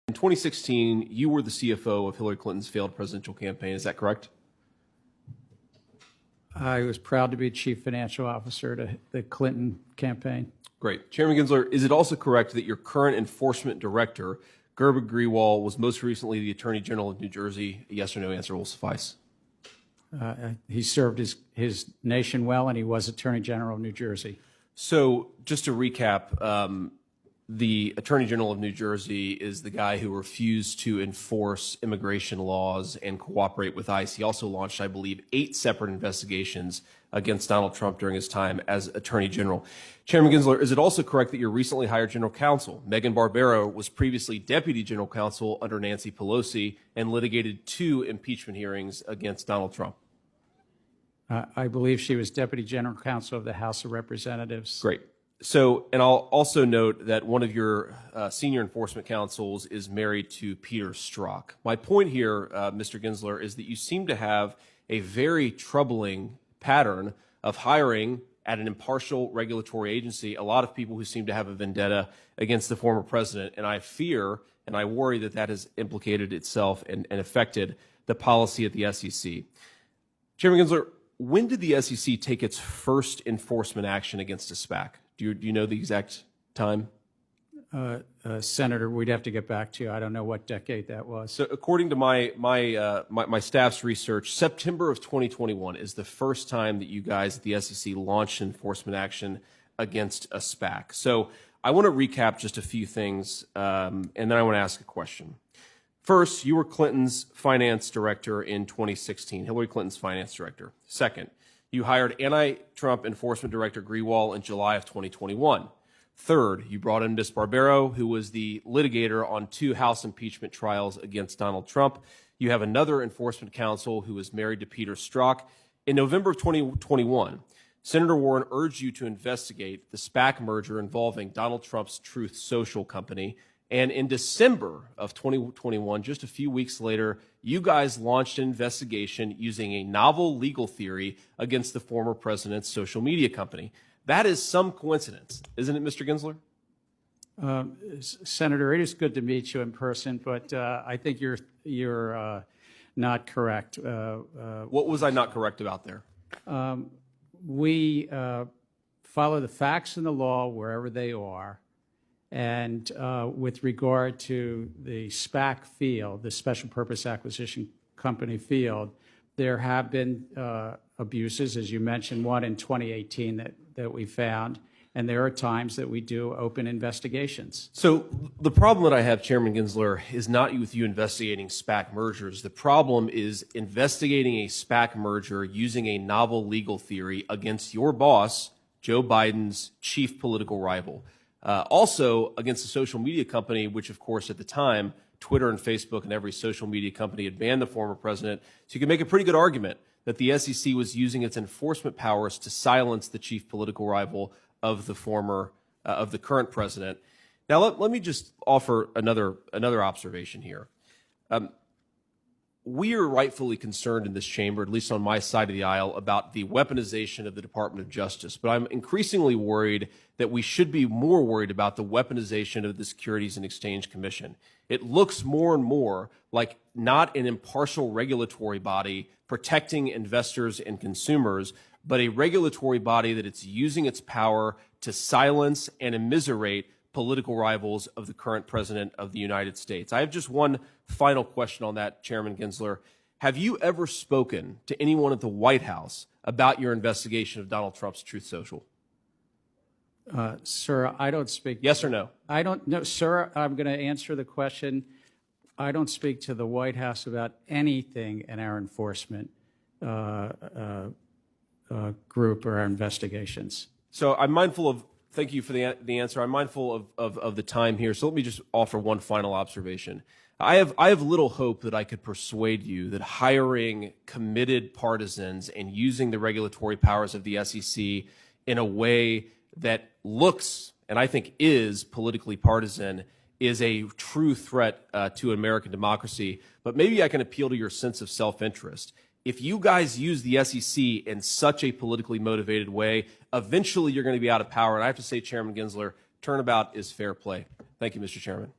In 2016, you were the CFO of Hillary Clinton's failed presidential campaign. Is that correct? I was proud to be chief financial officer to the Clinton campaign. Great. Chairman Gensler, is it also correct that your current enforcement director, Gerben Grewal, was most recently the Attorney General of New Jersey? A yes or no answer will suffice. He served his nation well, and he was Attorney General of New Jersey. So just to recap, the Attorney General of New Jersey is the guy who refused to enforce immigration laws and cooperate with ICE. He also launched, I believe, 8 separate investigations against Donald Trump during his time as Attorney General. Chairman Gensler, is it also correct that your recently hired General Counsel, Megan Barbero, was previously Deputy General Counsel under Nancy Pelosi and litigated 2 impeachment hearings against Donald Trump? I believe she was Deputy General Counsel of the House of Representatives. Great. So, and I'll also note that one of your senior enforcement counsels is married to Peter Strzok. My point here, Mr. Gensler, is that you seem to have a very troubling pattern of hiring at an impartial regulatory agency a lot of people who seem to have a vendetta against the former president. And I fear and I worry that that has implicated itself and affected the policy at the SEC. Chairman Gensler, when did the SEC take its first enforcement action against a SPAC? Do you know the exact time? Senator, we'd have to get back to you. I don't know what decade that was. So according to my staff's research, September of 2021 is the first time that you guys at the SEC launched enforcement action against a SPAC. So I want to recap just a few things, and then I want to ask a question. First, you were Clinton's finance director in 2016, Hillary Clinton's finance director. Second, you hired anti-Trump enforcement director Grewal in July of 2021. Third, you brought in Ms. Barbero, who was the litigator on 2 House impeachment trials against Donald Trump. You have another enforcement counsel who is married to Peter Strzok. In November of 2021, Senator Warren urged you to investigate the SPAC merger involving Donald Trump's Truth Social company. And in December of 2021, just a few weeks later, you guys launched an investigation using a novel legal theory against the former president's social media company. That is some coincidence, isn't it, Mr. Gensler? Senator, it is good to meet you in person, but I think you're not correct. What was I not correct about there? We follow the facts and the law wherever they are. And with regard to the SPAC field, the Special Purpose Acquisition Company field, there have been abuses, as you mentioned, one in 2018 that we found, and there are times that we do open investigations. So the problem that I have, Chairman Gensler, is not with you investigating SPAC mergers. The problem is investigating a SPAC merger using a novel legal theory against your boss, Joe Biden's chief political rival. Also against a social media company, which, of course, at the time, Twitter and Facebook and every social media company had banned the former president. So you can make a pretty good argument that the SEC was using its enforcement powers to silence the chief political rival of the current president. Now, let me just offer another observation here. We are rightfully concerned in this chamber, at least on my side of the aisle, about the weaponization of the Department of Justice. But I'm increasingly worried that we should be more worried about the weaponization of the Securities and Exchange Commission. It looks more and more like not an impartial regulatory body protecting investors and consumers, but a regulatory body that it's using its power to silence and immiserate political rivals of the current president of the United States. I have just one final question on that, Chairman Gensler. Have you ever spoken to anyone at the White House about your investigation of Donald Trump's Truth Social? Sir, I don't speak. Yes or no? I don't know, sir. I'm going to answer the question. I don't speak to the White House about anything in our enforcement group or our investigations. So I'm mindful of. Thank you for the answer. I'm mindful of the time here, so let me just offer one final observation. I have little hope that I could persuade you that hiring committed partisans and using the regulatory powers of the SEC in a way that looks, and I think is, politically partisan is a true threat to American democracy. But maybe I can appeal to your sense of self-interest. If you guys use the SEC in such a politically motivated way, eventually you're going to be out of power. And I have to say, Chairman Gensler, turnabout is fair play. Thank you, Mr. Chairman.